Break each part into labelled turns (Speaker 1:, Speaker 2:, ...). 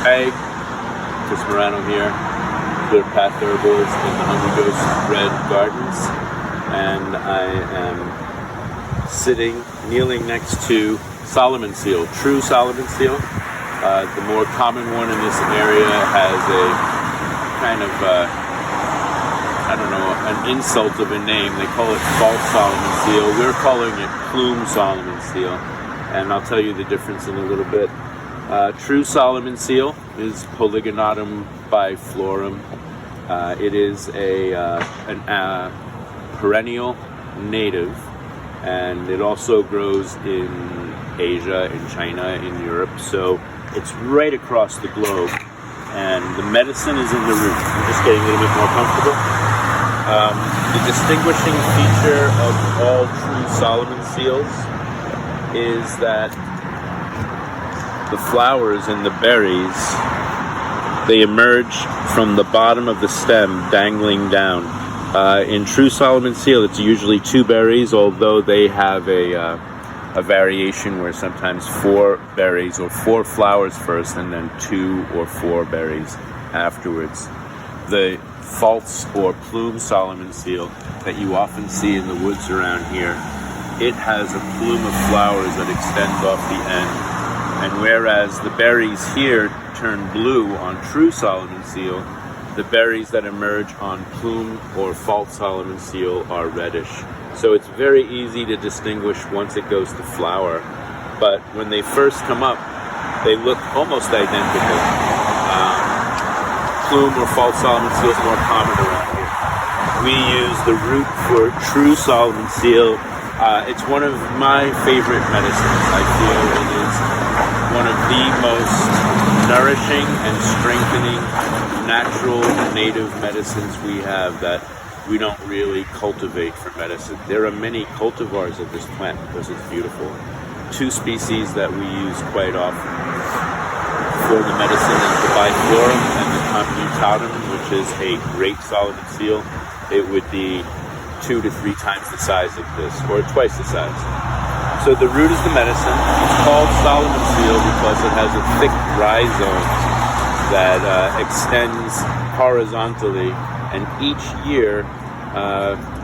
Speaker 1: Hey, Chris Marano here, Clearpath Herbals in the Hungry Ghost Red Gardens, and I am kneeling next to Solomon seal, true Solomon seal. The more common one in this area has a kind of, an insult of a name. They call it false Solomon seal. We're calling it plume Solomon seal, and I'll tell you the difference in a little bit. True Solomon seal is Polygonatum biflorum. It is a perennial native, and it also grows in Asia, in China, in Europe. So it's right across the globe, and the medicine is in the root. I'm just getting a little bit more comfortable. The distinguishing feature of all true Solomon seals is that the flowers and the berries, they emerge from the bottom of the stem, dangling down. In true Solomon seal, it's usually 2 berries, although they have a variation where sometimes 4 berries or 4 flowers first and then 2 or 4 berries afterwards. The false or plume Solomon seal that you often see in the woods around here, it has a plume of flowers that extends off the end. And whereas the berries here turn blue on true Solomon seal, the berries that emerge on plume or false Solomon seal are reddish. So it's very easy to distinguish once it goes to flower. But when they first come up, they look almost identical. Plume or false Solomon seal is more common around here. We use the root for true Solomon seal. It's one of my favorite medicines. I feel it is one of the most nourishing and strengthening natural native medicines we have that we don't really cultivate for medicine. There are many cultivars of this plant because it's beautiful. 2 species that we use quite often for the medicine is the biflorum and the computatum, which is a great Solomon seal. It would be 2 to 3 times the size of this, or twice the size. So the root is the medicine. It's called Solomon seal because it has a thick rhizome that extends horizontally, and each year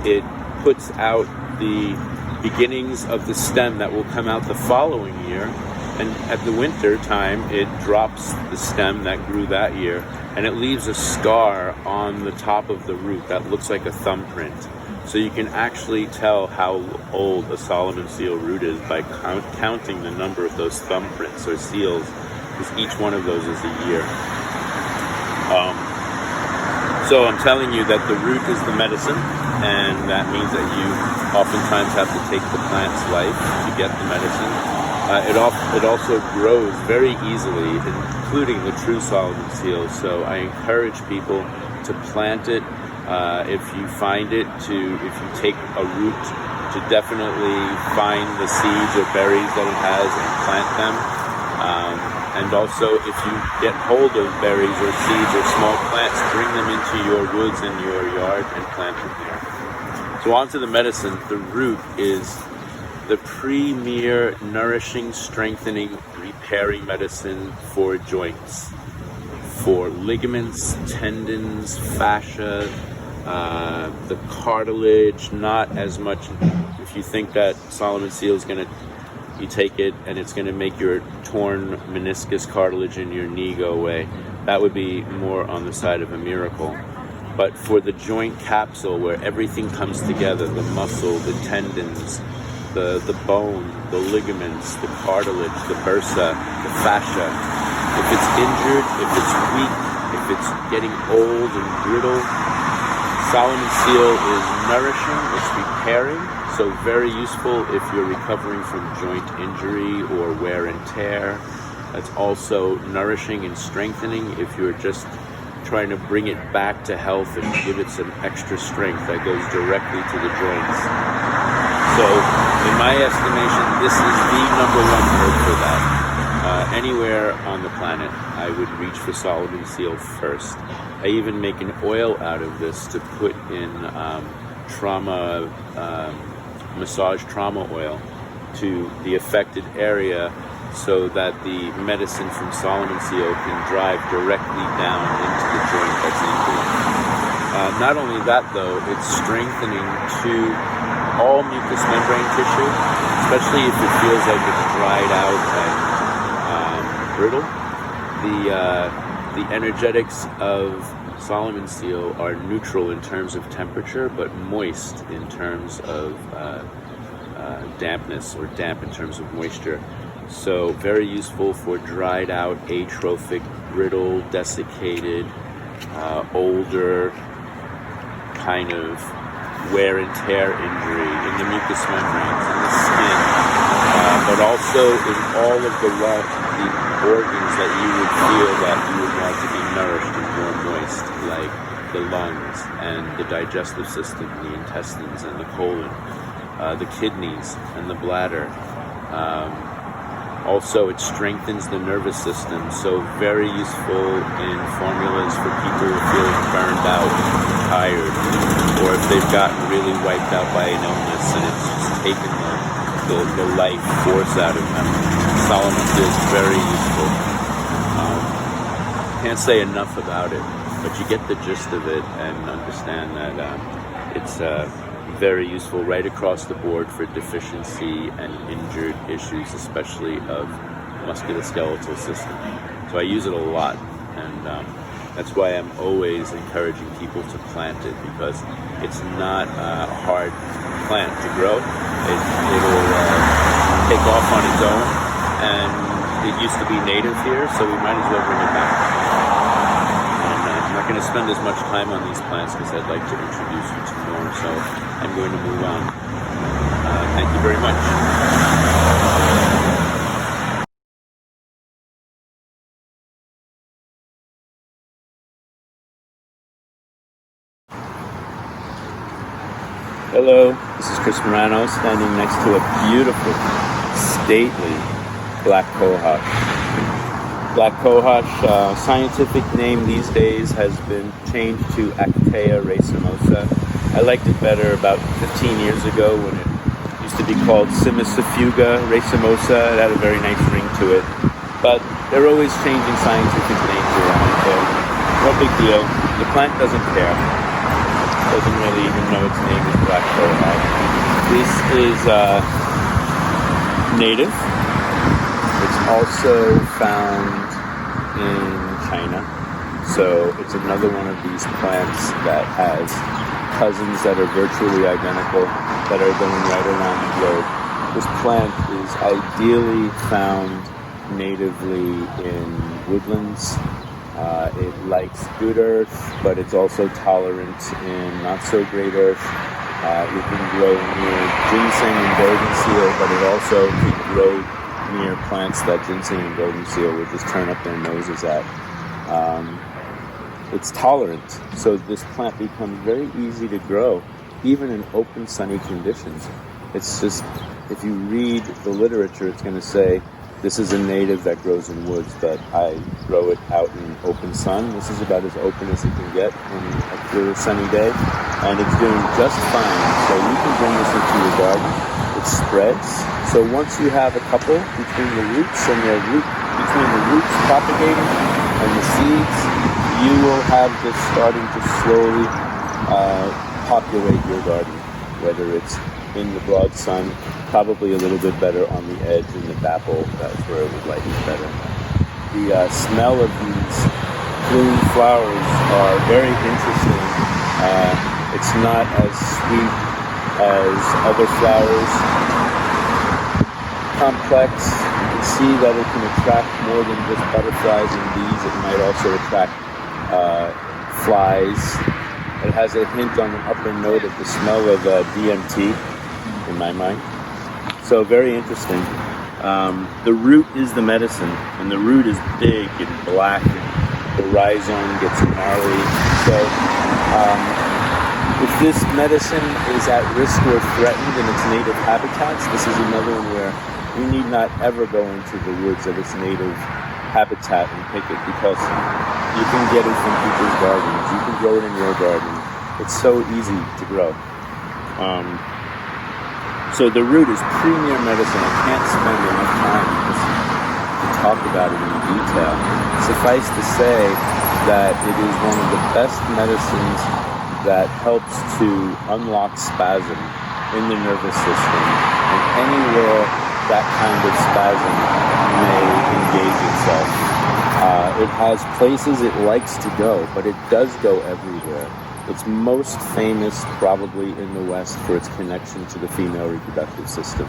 Speaker 1: it puts out the beginnings of the stem that will come out the following year, and at the winter time it drops the stem that grew that year, and it leaves a scar on the top of the root that looks like a thumbprint. So you can actually tell how old a Solomon seal root is by counting the number of those thumbprints or seals, because each one of those is a year. So I'm telling you that the root is the medicine, and that means that you oftentimes have to take the plant's life to get the medicine. It also grows very easily, including the true Solomon seal. So I encourage people to plant it. If you find it, if you take a root, to definitely find the seeds or berries that it has and plant them. And also, if you get hold of berries or seeds or small plants, bring them into your woods and your yard and plant them there. So on to the medicine. The root is the premier nourishing, strengthening, repairing medicine for joints, for ligaments, tendons, fascia, the cartilage. Not as much. If you think that Solomon seal is going to, you take it and it's going to make your torn meniscus cartilage in your knee go away, that would be more on the side of a miracle. But for the joint capsule, where everything comes together, the muscle, the tendons, the bone, the ligaments, the cartilage, the bursa, the fascia, if it's injured, if it's weak, if it's getting old and brittle, Solomon seal is nourishing, it's repairing, so very useful if you're recovering from joint injury or wear and tear. It's also nourishing and strengthening if you're just trying to bring it back to health and give it some extra strength that goes directly to the joints. So, in my estimation, this is the #1 herb for that. Anywhere on the planet, I would reach for Solomon seal first. I even make an oil out of this to put in massage trauma oil to the affected area so that the medicine from Solomon's seal can drive directly down into the joint that's injured. Not only that, though, it's strengthening to all mucous membrane tissue, especially if it feels like it's dried out and brittle. The energetics of Solomon's seal are neutral in terms of temperature, but moist in terms of dampness, or damp in terms of moisture. So very useful for dried out, atrophic, brittle, desiccated, older kind of wear and tear injury in the mucous membranes, in the skin, but also in all of the organs that you would feel that you would want to be nourished and more moist, like the lungs and the digestive system, the intestines and the colon, the kidneys and the bladder. Also, it strengthens the nervous system, so very useful in formulas for people who feel burned out, tired, or if they've gotten really wiped out by an illness and it's just taken the life force out of them. Solomon feels very useful. Can't say enough about it, but you get the gist of it and understand that it's very useful right across the board for deficiency and injured issues, especially of musculoskeletal system. So I use it a lot, and that's why I'm always encouraging people to plant it, because it's not a hard plant to grow. It'll take off on its own, and it used to be native here, so we might as well bring it back. I'm not going to spend as much time on these plants because I'd like to introduce you to more, so I'm going to move on. Thank you very much. Hello, this is Chris Marano, standing next to a beautiful, stately black cohosh. Black cohosh, scientific name these days has been changed to Actea racemosa. I liked it better about 15 years ago when it used to be called Cimicifuga racemosa. It had a very nice ring to it. But they're always changing scientific names around, so no big deal. The plant doesn't care. It doesn't really even know its name is black cohosh. This is native. It's also found in China, so it's another one of these plants that has cousins that are virtually identical that are going right around the globe. This plant is ideally found natively in woodlands. It likes good earth, but it's also tolerant in not so great earth. It can grow near ginseng and golden seal, but it also can grow near plants that ginseng and golden seal will just turn up their noses at. It's tolerant, so this plant becomes very easy to grow, even in open, sunny conditions. It's just, if you read the literature, it's going to say, this is a native that grows in woods, but I grow it out in open sun. This is about as open as it can get in a clear, sunny day, and it's doing just fine. So you can bring this into your garden. It spreads. So once you have a couple between the roots and between the roots propagating and the seeds, you will have this starting to slowly populate your garden, whether it's in the broad sun, probably a little bit better on the edge in the dapple. That's where it would like it better. The smell of these bloom flowers are very interesting. It's not as sweet as other flowers. Complex. You can see that it can attract more than just butterflies and bees. It might also attract flies. It has a hint on the upper note of the smell of DMT, in my mind. So very interesting. The root is the medicine, and the root is big and black, and the rhizome gets gnarly. So if this medicine is at risk or threatened in its native habitats, this is another one where you need not ever go into the woods of its native habitat and pick it, because you can get it from people's gardens. You can grow it in your garden. It's so easy to grow. So the root is premier medicine. I can't spend enough time talk about it in detail. Suffice to say that it is one of the best medicines that helps to unlock spasm in the nervous system and anywhere that kind of spasm may engage itself. It has places it likes to go, but it does go everywhere. It's most famous probably in the West for its connection to the female reproductive system.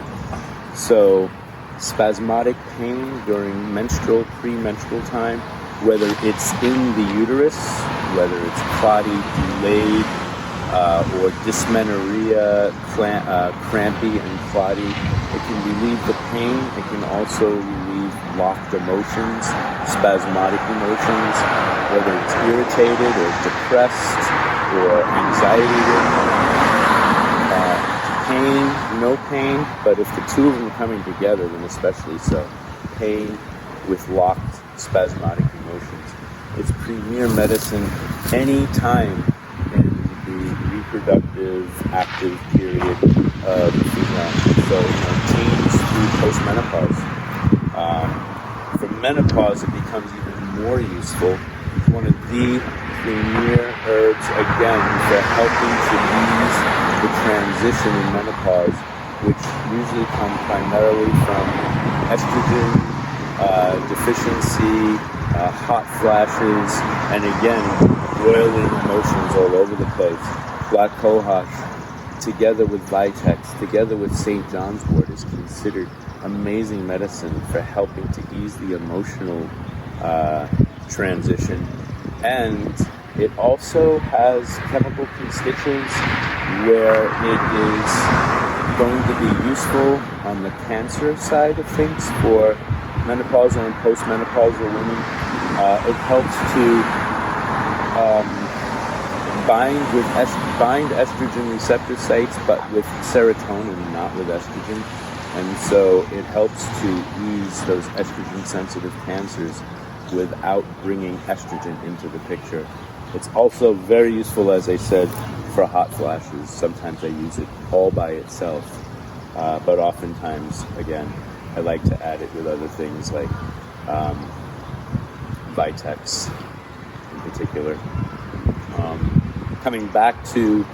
Speaker 1: So spasmodic pain during menstrual, premenstrual time, whether it's in the uterus, whether it's clotty, delayed, or dysmenorrhea, crampy and clotty, it can relieve the pain. It can also relieve locked emotions, spasmodic emotions, whether it's irritated or depressed or anxiety-ridden. Pain, no pain, but if the two of them are coming together, then especially so. Pain with locked spasmodic emotions. It's premier medicine any time in the reproductive, active period of the female. So, teens through postmenopause. For menopause, it becomes even more useful. It's one of the premier herbs, again, for helping to ease the transition in menopause, which usually comes primarily from estrogen deficiency, hot flashes, and again, roiling emotions all over the place. Black cohosh, together with Vitex, together with St. John's wort, is considered amazing medicine for helping to ease the emotional transition. And it also has chemical constituents where it is going to be useful on the cancer side of things for menopausal and postmenopausal women. It helps to bind estrogen receptor sites, but with serotonin, not with estrogen. And so it helps to ease those estrogen-sensitive cancers without bringing estrogen into the picture. It's also very useful, as I said, for hot flashes. Sometimes I use it all by itself, but oftentimes, again, I like to add it with other things like Vitex in particular. Coming back to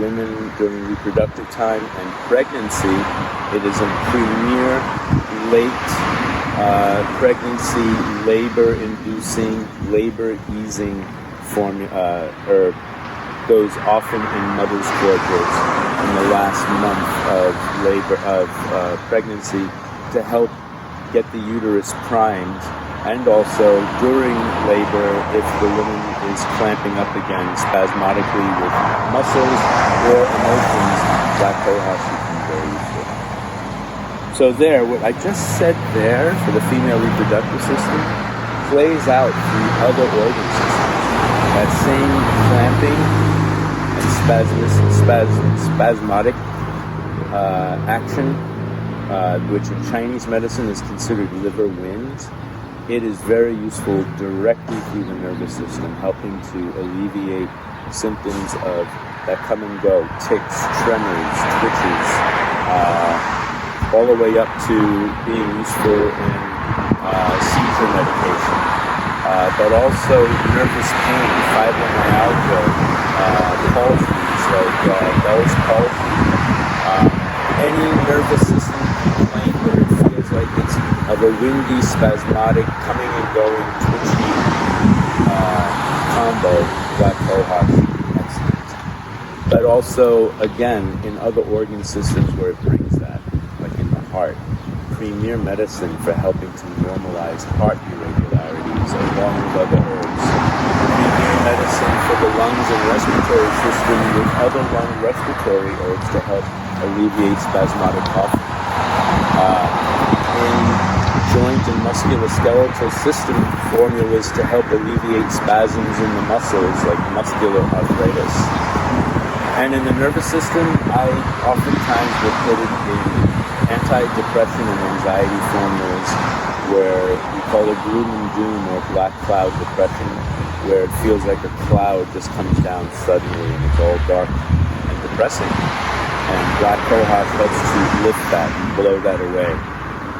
Speaker 1: women during reproductive time and pregnancy, it is a premier late pregnancy, labor-inducing, labor-easing herb. Goes often in mother's cordials in the last month of pregnancy to help get the uterus primed, and also during labor if the woman is clamping up again spasmodically with muscles or emotions, black cohosh can be very useful. So there, what I just said there for the female reproductive system plays out through other organ systems. That same clamping and spasmodic action, which in Chinese medicine is considered liver wind, it is very useful directly through the nervous system, helping to alleviate symptoms of that come and go, tics, tremors, twitches, all the way up to being useful in seizure medication, but also nervous pain, fibromyalgia, palsies like Bell's palsy, any nervous system complaint where it feels like it's of a windy, spasmodic, coming and going, twitchy combo, black cohosh, excellent. But also, again, in other organ systems where it brings that, like in the heart, premier medicine for helping to normalize heart irregularities along with other herbs. Premier medicine for the lungs and respiratory system with other lung respiratory herbs to help alleviate spasmodic coughing. In joint and musculoskeletal system formulas to help alleviate spasms in the muscles like muscular arthritis. And in the nervous system, I oftentimes will put it in anti-depression and anxiety formulas where we call it gloom and doom or black cloud depression, where it feels like a cloud just comes down suddenly and it's all dark and depressing. And black cohosh helps to lift that and blow that away.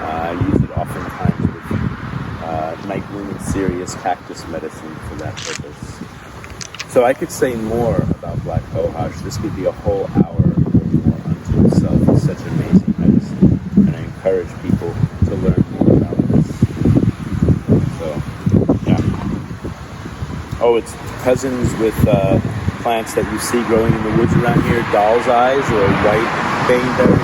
Speaker 1: I use it oftentimes with nightbloom and cereus cactus medicine for that purpose. So I could say more about black cohosh. This could be a whole hour or more unto itself. It's such amazing medicine, and I encourage people to learn more about this. So, yeah. Oh, it's cousins with plants that you see growing in the woods around here, doll's eyes or white baneberry,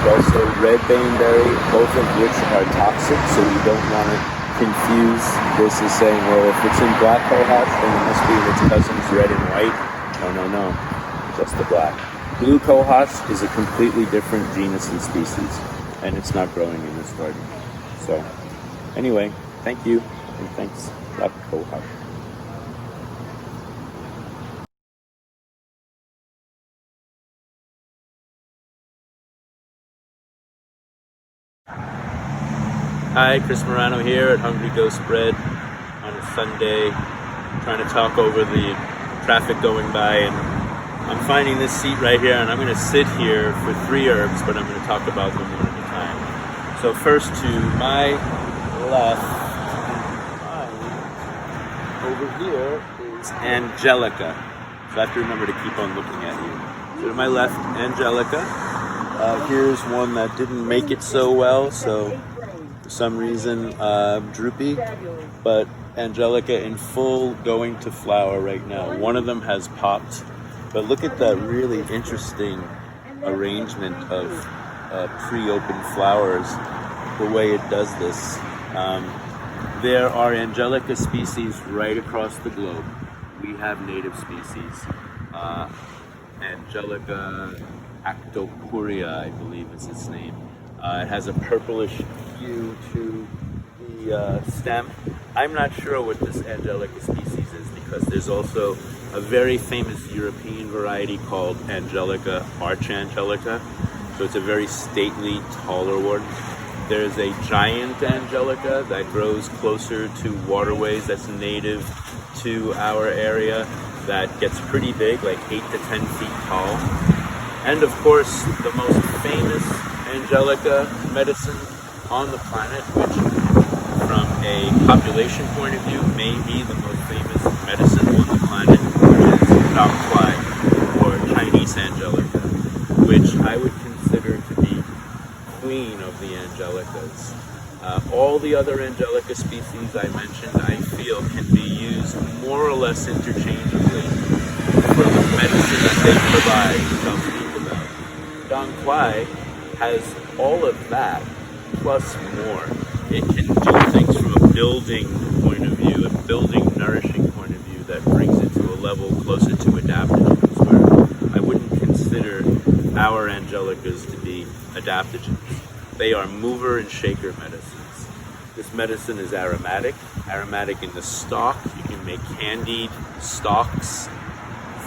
Speaker 1: but also red baneberry, both of which are toxic, so you don't want to confuse this as saying, well, if it's in black cohosh, then it must be in its cousins red and white. No, just the black. Blue cohosh is a completely different genus and species, and it's not growing in this garden. So, anyway, thank you, and thanks, black cohosh. Hi, Chris Marano here at Hungry Ghost Bread on a Sunday, trying to talk over the traffic going by, and I'm finding this seat right here, and I'm going to sit here for 3 herbs, but I'm going to talk about them one at a time. So first, to my left, over here is Angelica. So I have to remember to keep on looking at you. So to my left, Angelica. Here's one that didn't make it so well, so for some reason droopy, but Angelica in full going to flower right now. One of them has popped, but look at that really interesting arrangement of pre-open flowers, the way it does this. There are Angelica species right across the globe. We have native species. Angelica actopuria, I believe is its name. It has a purplish hue to the stem. I'm not sure what this Angelica species is, because there's also a very famous European variety called Angelica archangelica. So it's a very stately, taller one. There's a giant Angelica that grows closer to waterways, that's native to our area, that gets pretty big, like 8 to 10 feet tall. And of course, the most famous Angelica medicine on the planet, which from a population point of view may be the most famous medicine on the planet, which is Dong Quai, or Chinese Angelica, which I would consider to be queen of the Angelicas. All the other Angelica species I mentioned, I feel, can be used more or less interchangeably for the medicine that they provide to tell people about. Dong Quai has all of that, plus more. It can do things from a building point of view, a building, nourishing point of view, that brings it to a level closer to adaptogens, where I wouldn't consider our Angelicas to be adaptogens. They are mover and shaker medicines. This medicine is aromatic in the stalk. You can make candied stalks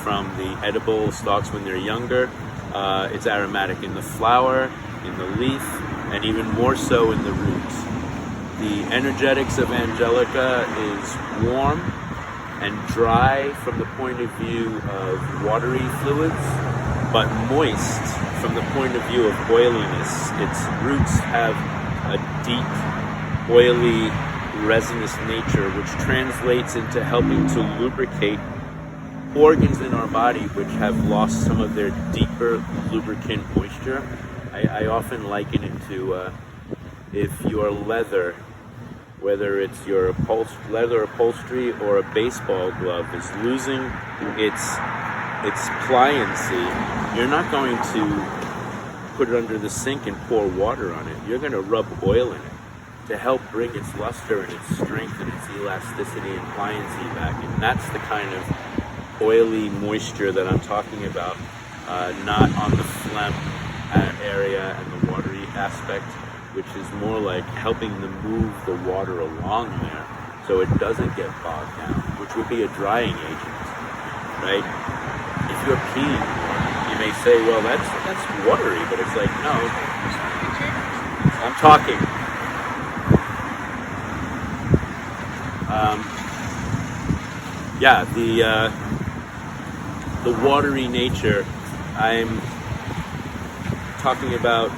Speaker 1: from the edible stalks when they're younger. It's aromatic in the flower, in the leaf, and even more so in the roots. The energetics of Angelica is warm and dry from the point of view of watery fluids, but moist from the point of view of oiliness. Its roots have a deep, oily, resinous nature, which translates into helping to lubricate organs in our body which have lost some of their deeper lubricant moisture. I often liken it to if your leather, whether it's your leather upholstery or a baseball glove, is losing its pliancy, you're not going to put it under the sink and pour water on it. You're going to rub oil in it to help bring its luster and its strength and its elasticity and pliancy back. And that's the kind of oily moisture that I'm talking about, not on the phlegm area and the watery aspect, which is more like helping to move the water along there so it doesn't get bogged down, which would be a drying agent, right? If you're peeing more, you may say, well, that's watery, but it's like, no, I'm talking. The watery nature, I'm talking about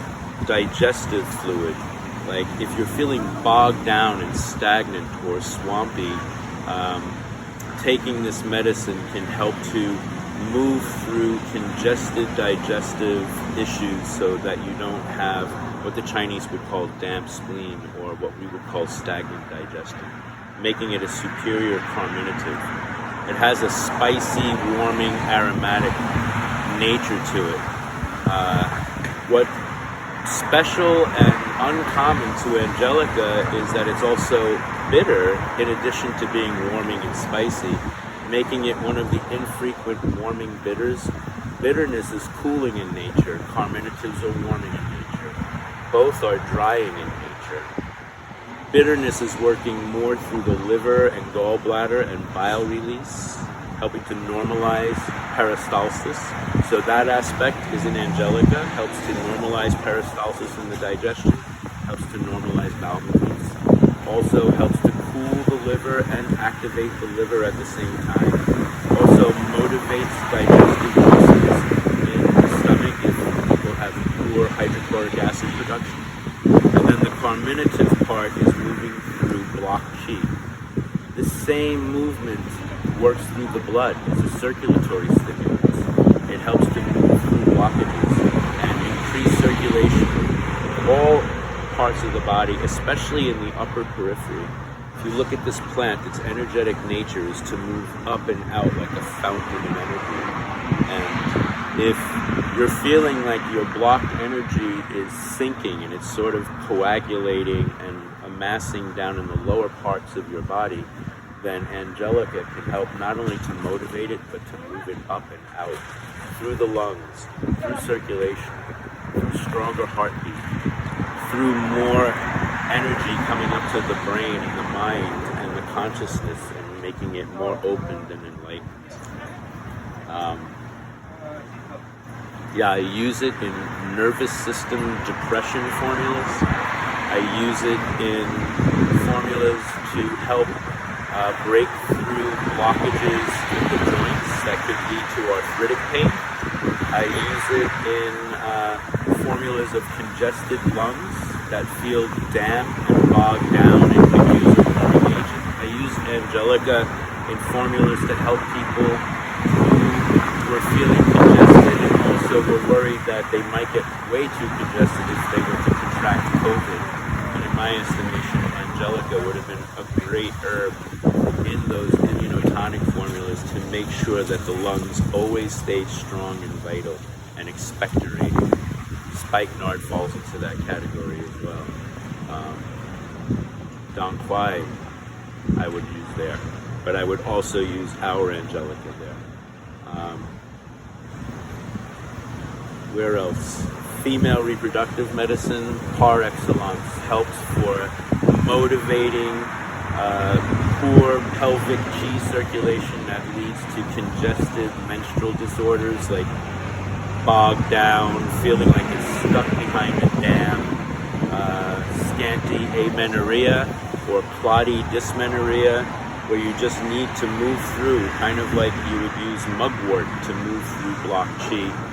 Speaker 1: digestive fluid, Like if you're feeling bogged down and stagnant or swampy, taking this medicine can help to move through congested digestive issues so that you don't have what the Chinese would call damp spleen, or what we would call stagnant digestion, making it a superior carminative. It has a spicy, warming, aromatic nature to it. What's special and uncommon to Angelica is that it's also bitter in addition to being warming and spicy, making it one of the infrequent warming bitters. Bitterness is cooling in nature, carminatives are warming in nature. Both are drying in nature. Bitterness is working more through the liver and gallbladder and bile release, helping to normalize peristalsis. So that aspect is in Angelica, helps to normalize peristalsis in the digestion, helps to normalize bowel movements, also helps to cool the liver and activate the liver at the same time. Also motivates digestive juices in the stomach if people have poor hydrochloric acid production. And then the carminative part is moving through blocked chi. The same movement works through the blood. It's a circulatory stimulant. It helps to move through blockages and increase circulation in all parts of the body, especially in the upper periphery. If you look at this plant, its energetic nature is to move up and out like a fountain of energy. And if you're feeling like your blocked energy is sinking and it's sort of coagulating and amassing down in the lower parts of your body, then Angelica can help not only to motivate it, but to move it up and out through the lungs, through circulation, through stronger heartbeat, through more energy coming up to the brain and the mind and the consciousness, and making it more opened and enlightened. I use it in nervous system depression formulas. I use it in formulas to help break through blockages in the joints that could lead to arthritic pain. I use it in formulas of congested lungs that feel damp and bogged down and can use a warming agent. I use Angelica in formulas to help people who were feeling congested and also were worried that they might get way too congested if they were to contract COVID. And in my estimation, Angelica would have been a great herb in those immunotonic formulas to make sure that the lungs always stayed strong and vital and expectorating. Spikenard falls into that category as well. Dong Quai I would use there, but I would also use our Angelica there. Where else? Female reproductive medicine, par excellence, helps for motivating poor pelvic chi circulation that leads to congested menstrual disorders like bogged down, feeling like it's stuck behind a dam, scanty amenorrhea or clotty dysmenorrhea, where you just need to move through, kind of like you would use mugwort to move through blocked chi.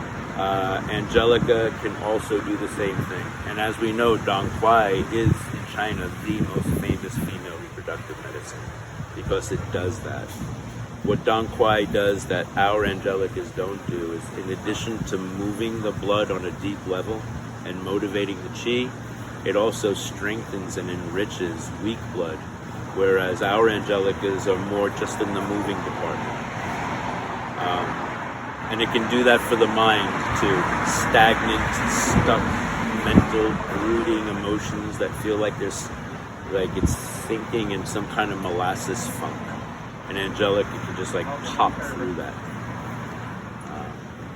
Speaker 1: Angelica can also do the same thing. And as we know, Dong Quai is in China the most famous female reproductive medicine because it does that. What Dong Quai does that our Angelicas don't do is, in addition to moving the blood on a deep level and motivating the chi, it also strengthens and enriches weak blood, whereas our Angelicas are more just in the moving department. And it can do that for the mind too. Stagnant, stuck, mental, brooding emotions that feel like it's sinking in some kind of molasses funk. And Angelica can just like pop through that.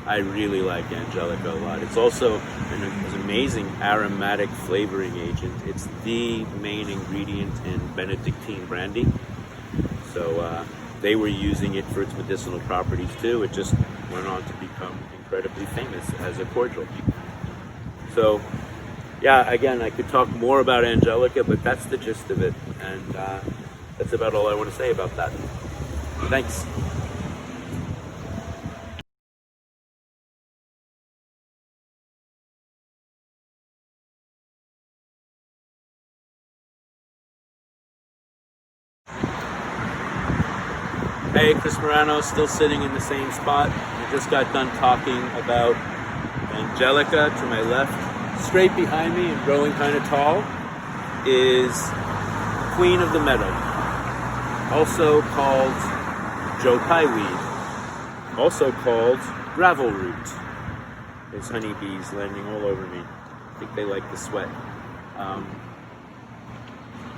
Speaker 1: I really like Angelica a lot. It's also an amazing aromatic flavoring agent. It's the main ingredient in Benedictine brandy. So they were using it for its medicinal properties too. It just went on to become incredibly famous as a cordial. So yeah, again, I could talk more about Angelica, but that's the gist of it. And that's about all I want to say about that. Thanks. Hey, Chris Marano, still sitting in the same spot. I just got done talking about Angelica to my left. Straight behind me and growing kind of tall is Queen of the Meadow, also called Joe Pye weed, also called gravel root. There's honeybees landing all over me. I think they like the sweat.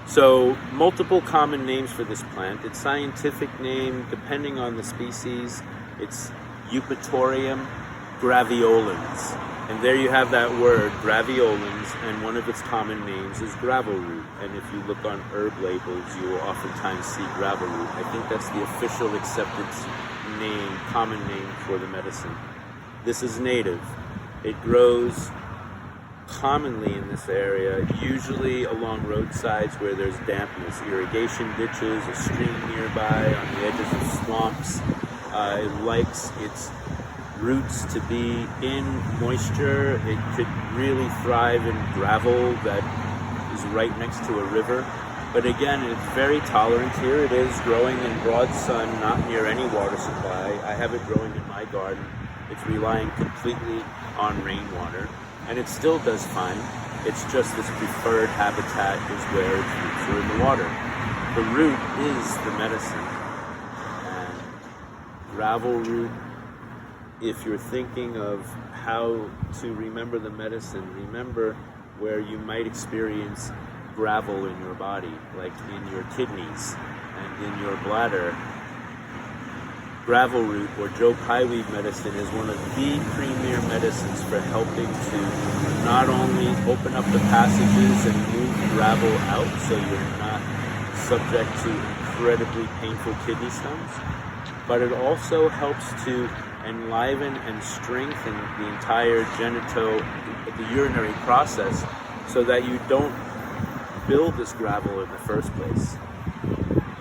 Speaker 1: So multiple common names for this plant. Its scientific name, depending on the species, it's Eupatorium graveolens. And there you have that word, graveolens, and one of its common names is gravel root. And if you look on herb labels, you will oftentimes see gravel root. I think that's the official accepted name, common name for the medicine. This is native. It grows commonly in this area, usually along roadsides where there's dampness, irrigation ditches, a stream nearby, on the edges of swamps. It likes its roots to be in moisture. It could really thrive in gravel that is right next to a river. But again, it's very tolerant. Here it is growing in broad sun, not near any water supply. I have it growing in my garden. It's relying completely on rainwater. And it still does fine. It's just its preferred habitat is where its roots are in the water. The root is the medicine. And gravel root, if you're thinking of how to remember the medicine, remember where you might experience gravel in your body, like in your kidneys and in your bladder. Gravel root or Joe Pye weed medicine is one of the premier medicines for helping to not only open up the passages and move gravel out so you're not subject to incredibly painful kidney stones, but it also helps to enliven and strengthen the entire the urinary process so that you don't build this gravel in the first place.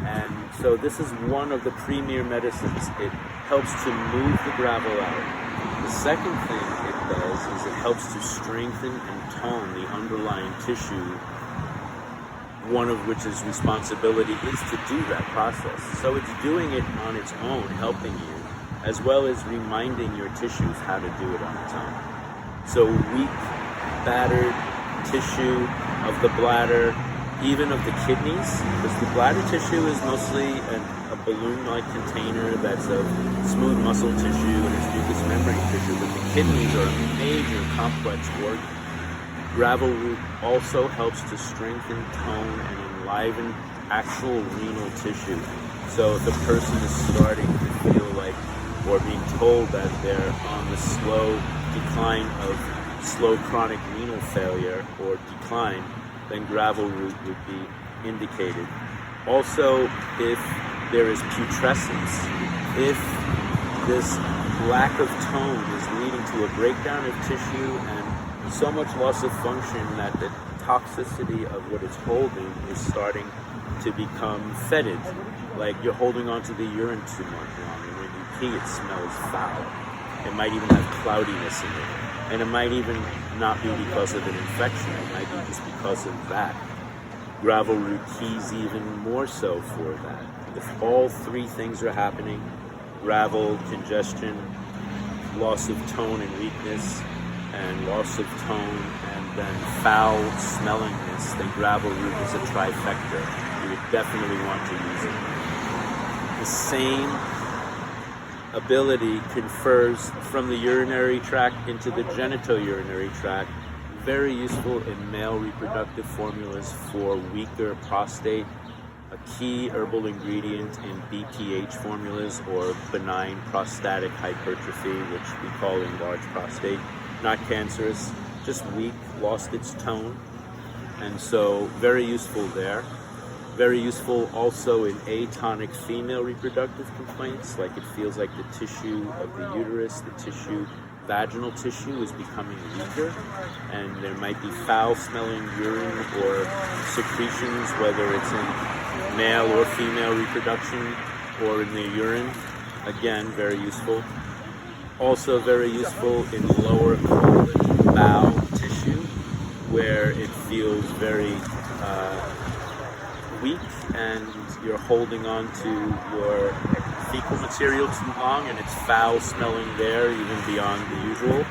Speaker 1: And so this is one of the premier medicines. It helps to move the gravel out. The second thing it does is it helps to strengthen and tone the underlying tissue, one of which's responsibility is to do that process. So it's doing it on its own, helping you, as well as reminding your tissues how to do it on its own. So weak, battered tissue of the bladder, even of the kidneys, because the bladder tissue is mostly a balloon-like container that's of smooth muscle tissue and it's mucous membrane tissue, but the kidneys are a major complex organ. Gravel root also helps to strengthen, tone, and enliven actual renal tissue. So if a person is starting to feel like, or being told that they're on the slow decline of slow chronic renal failure or decline, then gravel root would be indicated. Also, if there is putrescence, if this lack of tone is leading to a breakdown of tissue and so much loss of function that the toxicity of what it's holding is starting to become fetid, like you're holding onto the urine too much long, and when you pee it smells foul. It might even have cloudiness in it. And it might even not be because of an infection. It might be just because of that. Gravel root keys even more so for that. If all three things are happening, gravel, congestion, loss of tone and weakness, and loss of tone, and then foul smellingness, then gravel root is a trifecta. You would definitely want to use it. The same ability confers from the urinary tract into the genitourinary tract. Very useful in male reproductive formulas for weaker prostate. A key herbal ingredient in BPH formulas, or benign prostatic hypertrophy, which we call enlarged prostate. Not cancerous, just weak, lost its tone. And so very useful there. Very useful also in atonic female reproductive complaints, like it feels like the tissue of the uterus, the tissue, vaginal tissue is becoming weaker, and there might be foul-smelling urine or secretions, whether it's in male or female reproduction or in the urine. Again, very useful. Also very useful in lower cartilage bowel tissue, where it feels very weak and you're holding on to your fecal material too long, and it's foul smelling there even beyond the usual.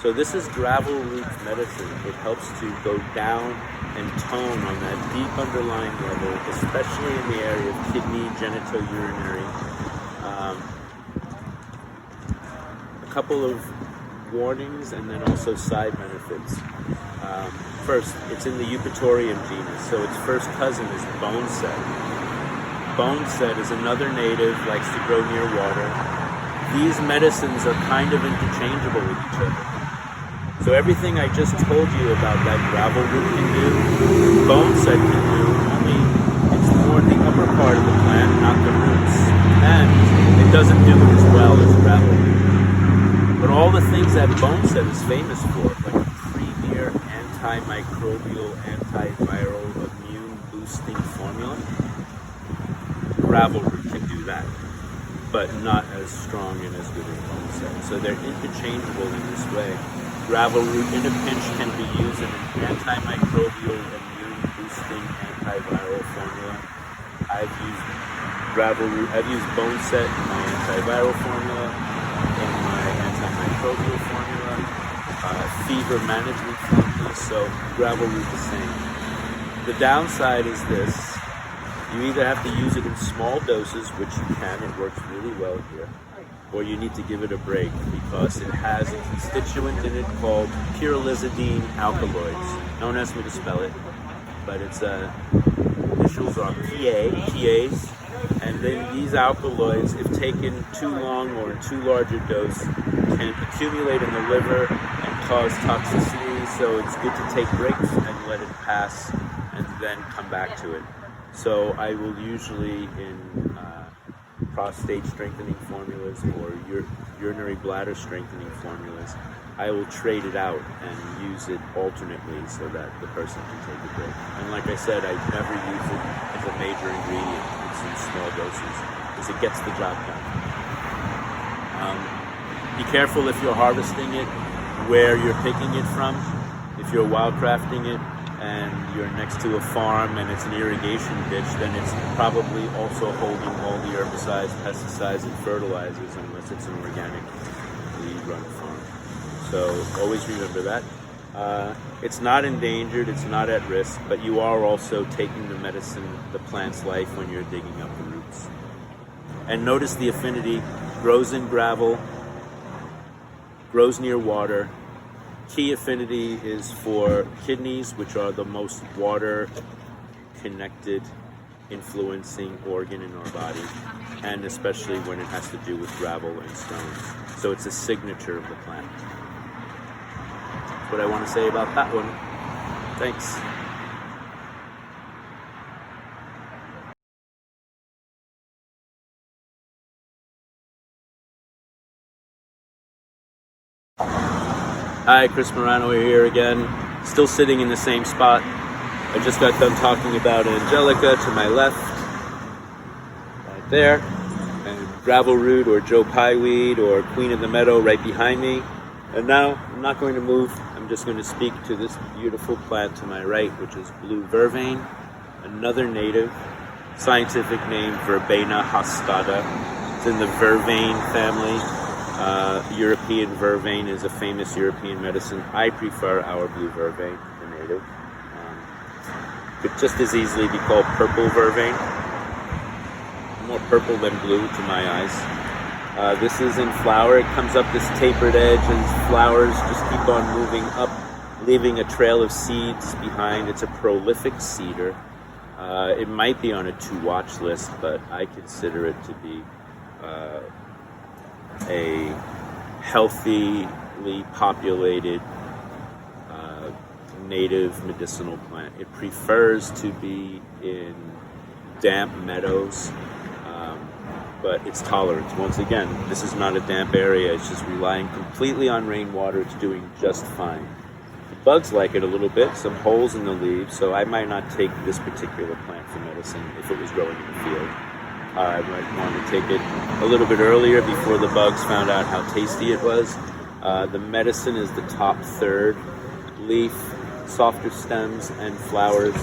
Speaker 1: So this is gravel root medicine. It helps to go down and tone on that deep underlying level, especially in the area of kidney, genitourinary. A couple of warnings and then also side benefits. First, it's in the Eupatorium genus, so its first cousin is boneset. Boneset is another native, likes to grow near water. These medicines are kind of interchangeable with each other. So everything I just told you about that gravel root can do, boneset can do, only it's more the upper part of the plant, not the roots. And it doesn't do it as well as gravel root. But all the things that boneset is famous for, like a premier antimicrobial, antiviral, immune boosting formula, gravel root can do that, but not as strong and as good as boneset. So they're interchangeable in this way. Gravel root in a pinch can be used in an antimicrobial, immune boosting, antiviral formula. I've used gravel root, I've used boneset in my antiviral formula, in my antimicrobial formula, fever management formula, so gravel root the same. The downside is this: you either have to use it in small doses, which you can, it works really well here, or you need to give it a break because it has a constituent in it called pyrrolizidine alkaloids. No one asked me to spell it, but its initials are PAs, and then these alkaloids, if taken too long or in too large a dose, can accumulate in the liver and cause toxicity, so it's good to take breaks and let it pass and then come back to it. So I will usually, in prostate strengthening formulas or urinary bladder strengthening formulas, I will trade it out and use it alternately so that the person can take a break. And like I said, I never use it as a major ingredient. It's in small doses because it gets the job done. Be careful if you're harvesting it, where you're picking it from. If you're wildcrafting it and you're next to a farm and it's an irrigation ditch, then it's probably also holding all the herbicides, pesticides, and fertilizers, unless it's an organically run farm. So always remember that. It's not endangered, it's not at risk, but you are also taking the medicine, the plant's life, when you're digging up the roots. And notice the affinity: grows in gravel, grows near water. Key affinity is for kidneys, which are the most water-connected, influencing organ in our body, and especially when it has to do with gravel and stones. So it's a signature of the plant. That's what I want to say about that one. Thanks. Hi, Chris Marano here again, still sitting in the same spot. I just got done talking about Angelica to my left, right there, and gravel root or Joe Pye weed or Queen of the Meadow right behind me. And now I'm not going to move, I'm just going to speak to this beautiful plant to my right, which is blue vervain, another native, scientific name Verbena hostada. It's in the vervain family. European vervain is a famous European medicine. I prefer our blue vervain, the native. Could just as easily be called purple vervain. More purple than blue to my eyes. This is in flower. It comes up this tapered edge and flowers just keep on moving up, leaving a trail of seeds behind. It's a prolific seeder. It might be on a to-watch list, but I consider it to be a healthily populated native medicinal plant. It prefers to be in damp meadows, but it's tolerant. Once again, this is not a damp area. It's just relying completely on rainwater. It's doing just fine. The bugs like it a little bit, some holes in the leaves, so I might not take this particular plant for medicine if it was growing in the field. I might want to take it a little bit earlier before the bugs found out how tasty it was. The medicine is the top third. Leaf, softer stems, and flowers.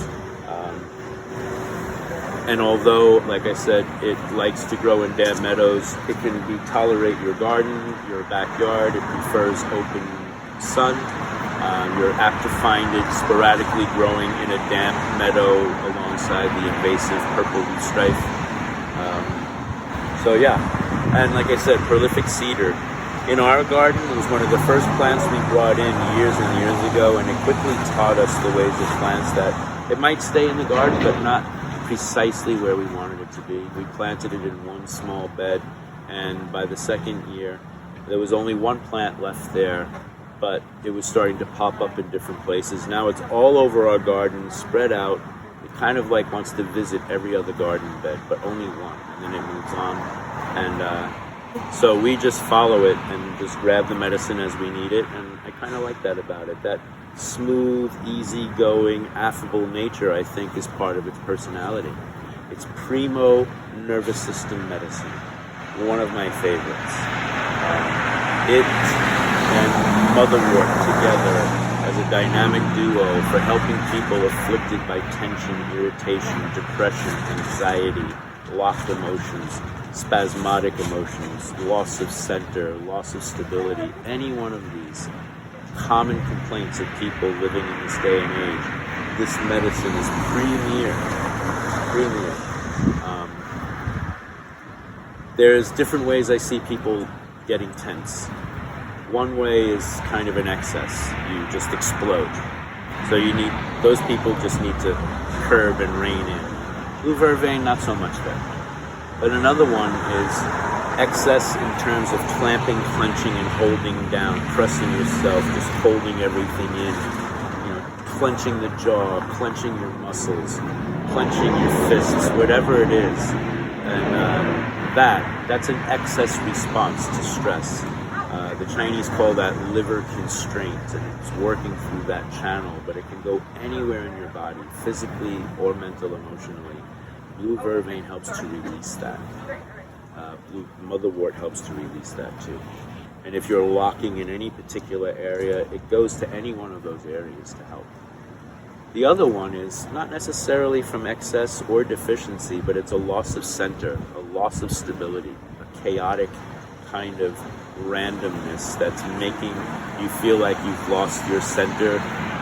Speaker 1: And although, like I said, it likes to grow in damp meadows, it can tolerate your garden, your backyard. It prefers open sun. You're apt to find it sporadically growing in a damp meadow alongside the invasive purple loosestrife. So yeah, and like I said, prolific cedar. In our garden, it was one of the first plants we brought in years and years ago, and it quickly taught us the ways of plants that it might stay in the garden, but not precisely where we wanted it to be. We planted it in one small bed, and by the second year, there was only one plant left there, but it was starting to pop up in different places. Now it's all over our garden, spread out. It kind of like wants to visit every other garden bed, but only one, and then it moves on. And so we just follow it and just grab the medicine as we need it, and I kind of like that about it. That smooth, easygoing, affable nature, I think, is part of its personality. It's primo nervous system medicine, one of my favorites. It and motherwort together as a dynamic duo for helping people afflicted by tension, irritation, depression, anxiety, locked emotions, spasmodic emotions, loss of center, loss of stability, any one of these common complaints of people living in this day and age. This medicine is premier. There's different ways I see people getting tense. One way is kind of an excess. You just explode. So those people just need to curb and rein in. Blue vervain, not so much there. But another one is excess in terms of clamping, clenching, and holding down, pressing yourself, just holding everything in, clenching the jaw, clenching your muscles, clenching your fists, whatever it is. And that's an excess response to stress. The Chinese call that liver constraint, and it's working through that channel, but it can go anywhere in your body, physically or mental, emotionally. Blue vervain helps to release that. Blue motherwort helps to release that too. And if you're locking in any particular area, it goes to any one of those areas to help. The other one is not necessarily from excess or deficiency, but it's a loss of center, a loss of stability, a chaotic kind of randomness that's making you feel like you've lost your center.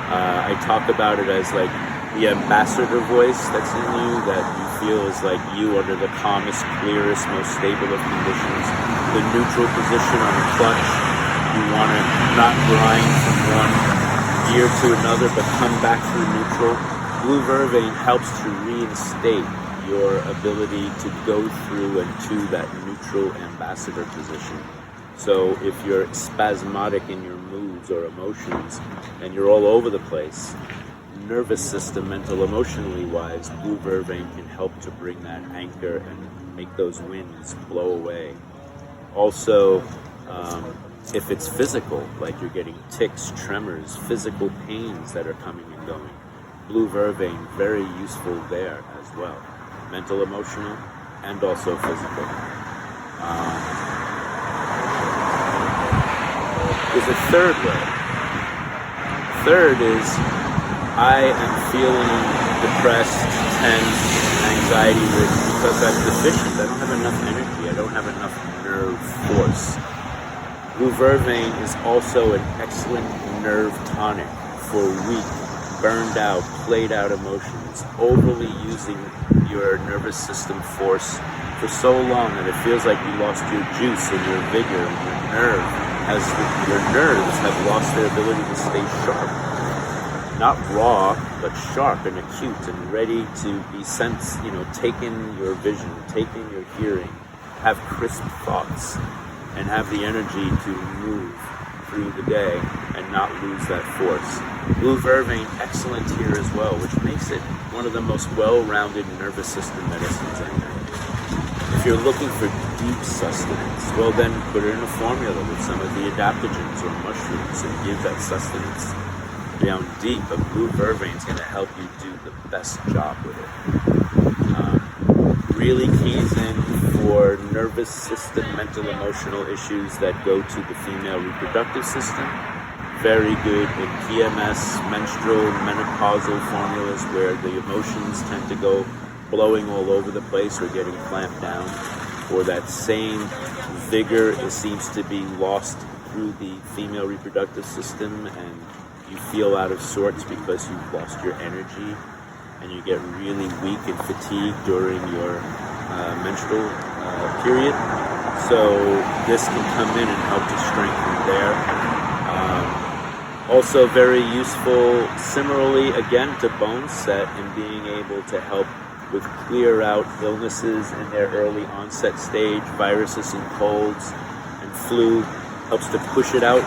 Speaker 1: I talk about it as like the ambassador voice that's in you that you feel is like you under the calmest, clearest, most stable of conditions. The neutral position on the clutch. You want to not grind from one gear to another, but come back through neutral. Blue vervain helps to reinstate your ability to go through and to that neutral ambassador position. So if you're spasmodic in your moves or emotions and you're all over the place, nervous system, mental, emotionally wise, blue vervain can help to bring that anchor and make those winds blow away. Also, if it's physical, like you're getting tics, tremors, physical pains that are coming and going, blue vervain, very useful there as well. Mental, emotional, and also physical. There's a third way. Third is, I am feeling depressed, tense, anxiety-ridden because I'm deficient. I don't have enough energy. I don't have enough nerve force. Blue vervain is also an excellent nerve tonic for weak, burned out, played out emotions, overly using your nervous system force for so long that it feels like you lost your juice and your vigor and your nerves have lost their ability to stay sharp. Not raw, but sharp and acute and ready to be taking your vision, taking your hearing, have crisp thoughts, and have the energy to move through the day and not lose that force. Blue vervain, excellent here as well, which makes it one of the most well-rounded nervous system medicines I know. If you're looking for deep sustenance, well then put it in a formula with some of the adaptogens or mushrooms and give that sustenance down deep. But blue vervain is going to help you do the best job with it. Really keys in for nervous system, mental, emotional issues that go to the female reproductive system. Very good in PMS, menstrual, menopausal formulas where the emotions tend to go blowing all over the place or getting clamped down, or that same vigor seems to be lost through the female reproductive system, and you feel out of sorts because you've lost your energy, and you get really weak and fatigued during your menstrual period. So this can come in and help to strengthen there. Also very useful, similarly again to bone set, in being able to help with clear out illnesses in their early onset stage, viruses and colds and flu, helps to push it out.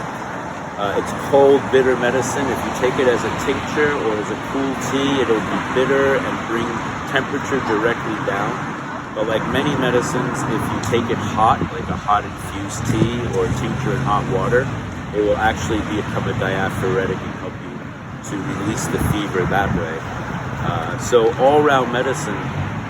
Speaker 1: It's cold, bitter medicine. If you take it as a tincture or as a cool tea, it'll be bitter and bring temperature directly down. But like many medicines, if you take it hot, like a hot infused tea or tincture in hot water, it will actually become a diaphoretic and help you to release the fever that way. So all-round medicine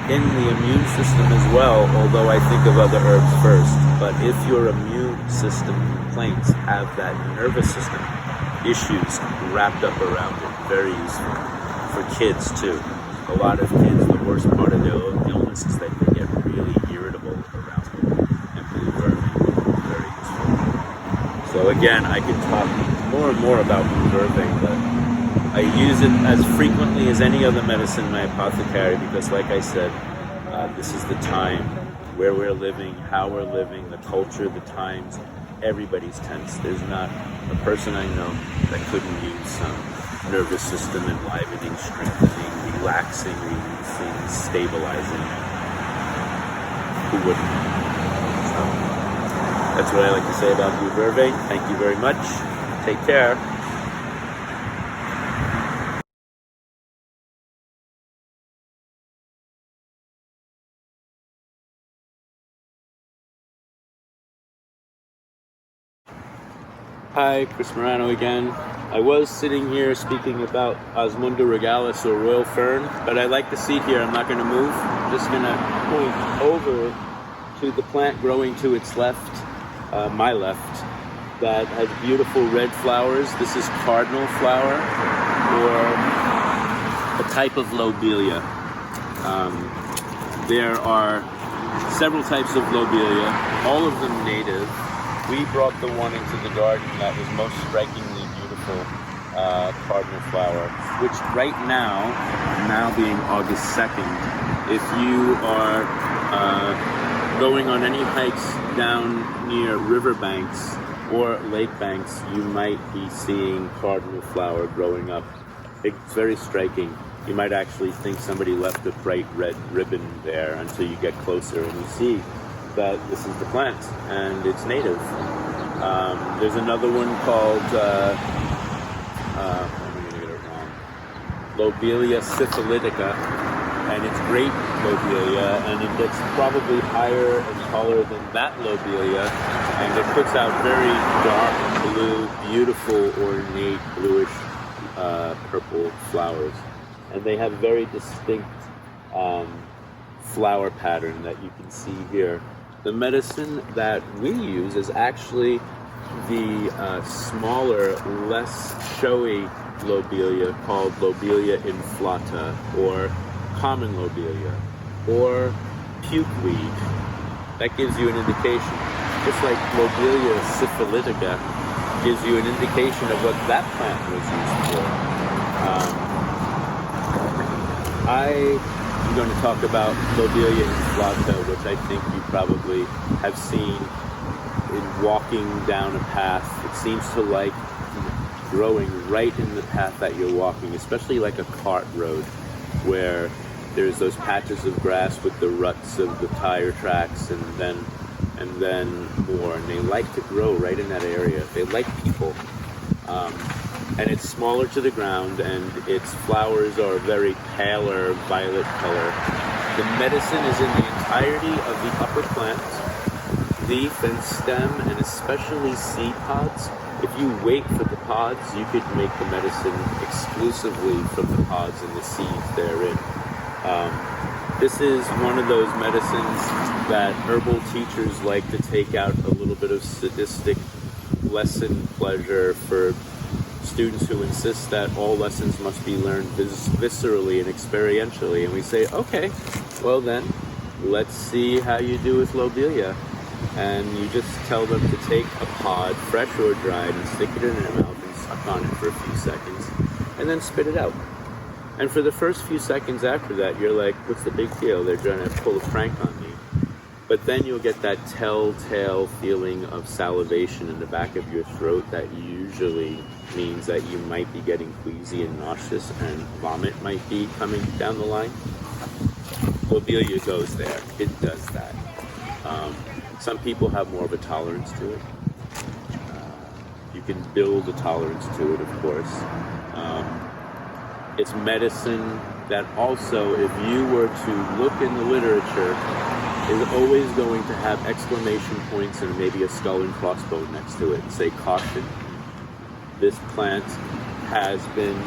Speaker 1: in the immune system as well, although I think of other herbs first. But if your immune system complaints have that nervous system issues wrapped up around it, very useful. For kids too. A lot of kids, the worst part of their illness is that they get really irritable around it. And blue vervain is very useful. So again, I could talk more and more about blue vervain, but I use it as frequently as any other medicine in my apothecary because, like I said, this is the time where we're living, how we're living, the culture, the times. Everybody's tense. There's not a person I know that couldn't use some nervous system enlivening, strengthening, relaxing, releasing, stabilizing. Who wouldn't? So that's what I like to say about blue vervain. Thank you very much. Take care. Hi, Chris Marano again. I was sitting here speaking about Osmunda regalis or royal fern, but I like the seat here. I'm not going to move. I'm just going to point over to the plant growing to its left, my left, that has beautiful red flowers. This is cardinal flower, or a type of lobelia. There are several types of lobelia, all of them native. We brought the one into the garden that was most strikingly beautiful, cardinal flower, which right now being August 2nd, if you are going on any hikes down near riverbanks or lake banks, you might be seeing cardinal flower growing up. It's very striking. You might actually think somebody left a bright red ribbon there until you get closer and you see that this is the plant, and it's native. There's another one called, I'm going to get it wrong, Lobelia syphilitica, and it's great lobelia, and it gets probably higher and taller than that lobelia, and it puts out very dark blue, beautiful, ornate, bluish, purple flowers. And they have very distinct flower pattern that you can see here. The medicine that we use is actually the smaller, less showy lobelia called Lobelia inflata, or common lobelia, or pukeweed. That gives you an indication. Just like Lobelia syphilitica gives you an indication of what that plant was used for. I'm going to talk about Lobelia inflata, which I think you probably have seen in walking down a path. It seems to like growing right in the path that you're walking, especially like a cart road where there's those patches of grass with the ruts of the tire tracks and then more. And they like to grow right in that area. They like people. And it's smaller to the ground, and its flowers are a very paler violet color. The medicine is in the entirety of the upper plant, leaf and stem, and especially seed pods. If you wait for the pods, you could make the medicine exclusively from the pods and the seeds therein. This is one of those medicines that herbal teachers like to take out a little bit of sadistic lesson pleasure for students who insist that all lessons must be learned viscerally and experientially, and we say, okay, well then, let's see how you do with lobelia. And you just tell them to take a pod, fresh or dried, and stick it in their mouth and suck on it for a few seconds, and then spit it out. And for the first few seconds after that, you're like, what's the big deal? They're trying to pull a prank on me. But then you'll get that telltale feeling of salivation in the back of your throat that usually means that you might be getting queasy and nauseous and vomit might be coming down the line. Lobelia goes there. It does that. Some people have more of a tolerance to it. You can build a tolerance to it, of course. It's medicine that also, if you were to look in the literature, is always going to have exclamation points and maybe a skull and crossbones next to it and say, caution. This plant has been,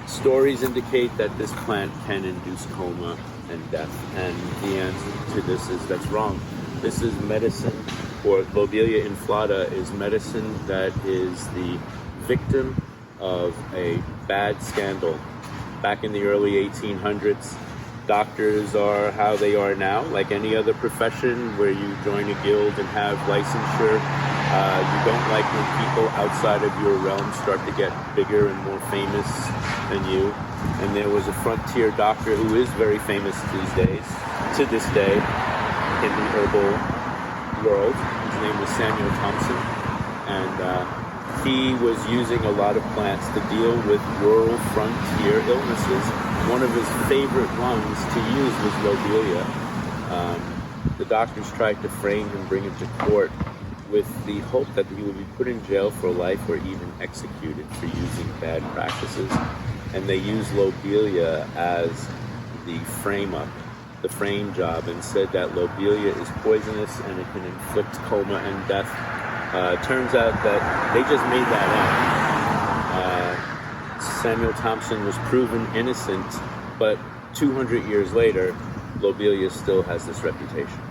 Speaker 1: stories indicate that this plant can induce coma and death. And the answer to this is that's wrong. This is medicine, or Lobelia inflata is medicine that is the victim of a bad scandal. Back in the early 1800s, doctors are how they are now, like any other profession where you join a guild and have licensure. You don't like when people outside of your realm start to get bigger and more famous than you. And there was a frontier doctor who is very famous to this day, in the herbal world. His name was Samuel Thompson, and he was using a lot of plants to deal with rural frontier illnesses. One of his favorite ones to use was lobelia. The doctors tried to frame him, bring him to court with the hope that he would be put in jail for life or even executed for using bad practices. And they used lobelia as the frame job, and said that lobelia is poisonous and it can inflict coma and death. Turns out that they just made that up. Samuel Thompson was proven innocent, but 200 years later, lobelia still has this reputation.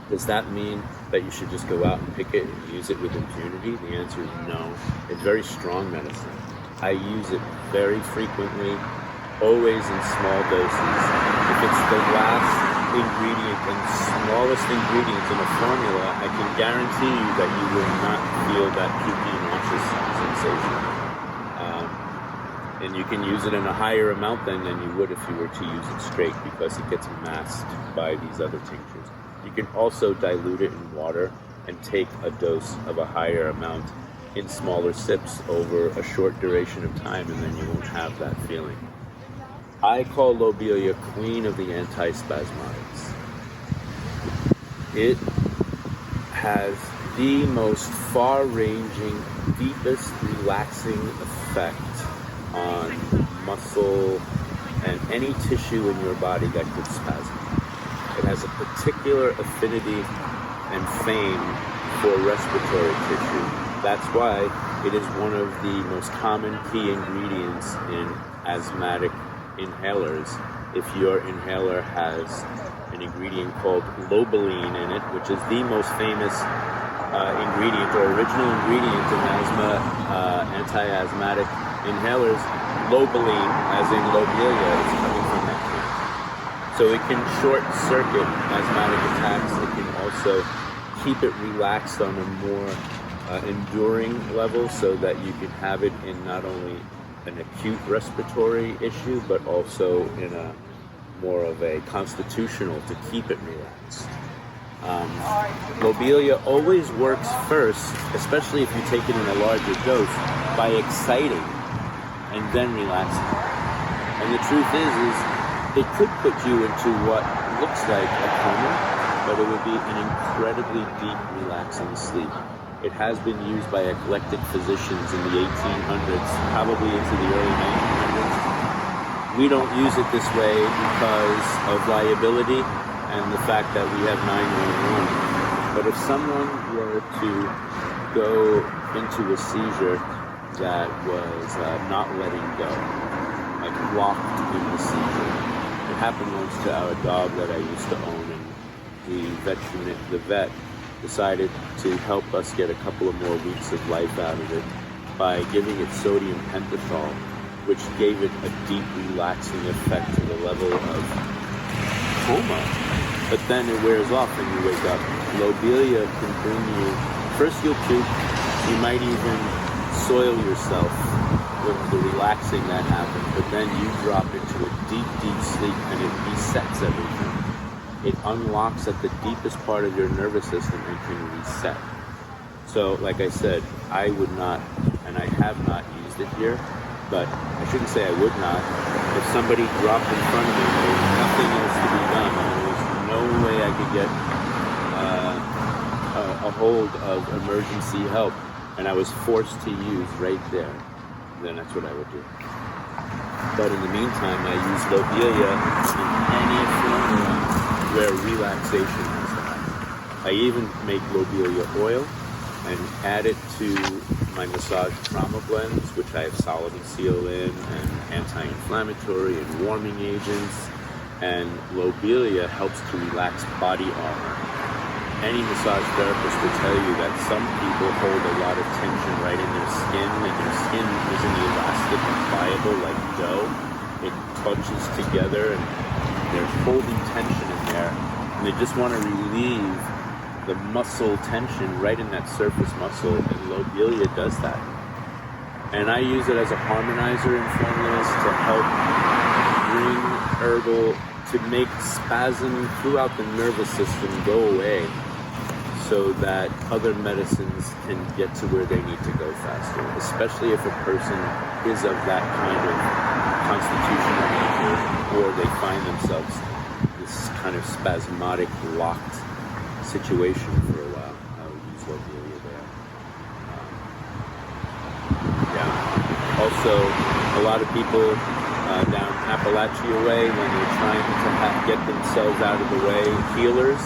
Speaker 1: Does that mean that you should just go out and pick it and use it with impunity? The answer is no. It's very strong medicine. I use it very frequently, always in small doses. If it's the last ingredient and smallest ingredient in a formula, I can guarantee you that you will not feel that pukey, nauseous sensation. And you can use it in a higher amount than you would if you were to use it straight, because it gets masked by these other tinctures. You can also dilute it in water and take a dose of a higher amount in smaller sips over a short duration of time, and then you won't have that feeling. I call lobelia queen of the antispasmodics. It has the most far-ranging, deepest relaxing effect on muscle and any tissue in your body that could spasm. It has a particular affinity and fame for respiratory tissue. That's why it is one of the most common key ingredients in asthmatic inhalers. If your inhaler has an ingredient called lobeline in it, which is the most famous ingredient or original ingredient in asthma, anti-asthmatic inhalers, lobeline, as in lobelia, is coming from that plant. So it can short circuit asthmatic attacks. It can also keep it relaxed on a more enduring level, so that you can have it in not only an acute respiratory issue, but also in a more of a constitutional to keep it relaxed. Lobelia always works first, especially if you take it in a larger dose, by exciting and then relaxing. And the truth is it could put you into what looks like a coma, but it would be an incredibly deep, relaxing sleep. It has been used by eclectic physicians in the 1800s, probably into the early 1900s. We don't use it this way because of liability and the fact that we have 911. But if someone were to go into a seizure that was not letting go, like locked in the seizure, it happened once to our dog that I used to own, and the vet decided to help us get a couple of more weeks of life out of it. by giving it sodium pentothal, which gave it a deep relaxing effect to the level of coma. But then it wears off and you wake up. Lobelia can bring you, first you'll puke, you might even soil yourself with the relaxing that happens, but then you drop into a deep, deep sleep and it resets everything. It unlocks at the deepest part of your nervous system and can reset. So, like I said, I would not, and I have not used it here, but I shouldn't say I would not. If somebody dropped in front of me and there was nothing else to be done, and there was no way I could get a hold of emergency help, and I was forced to use right there, then that's what I would do. But in the meantime, I use lobelia in any formula where relaxation has to happen. I even make lobelia oil and add it to my massage trauma blends, which I have solid seal in, and anti-inflammatory and warming agents. And lobelia helps to relax body armor. Any massage therapist will tell you that some people hold a lot of tension right in their skin, and their skin isn't elastic and pliable like dough. It touches together, and they're holding tension in there, and they just want to relieve the muscle tension right in that surface muscle, and lobelia does that. And I use it as a harmonizer in formulas to help bring herbal, to make spasm throughout the nervous system go away, so that other medicines can get to where they need to go faster, especially if a person is of that kind of constitutional nature, or they find themselves in this kind of spasmodic, locked situation for a while. I would use lobelia there. Also, a lot of people down Appalachia way, when they're trying to get themselves out of the way, healers,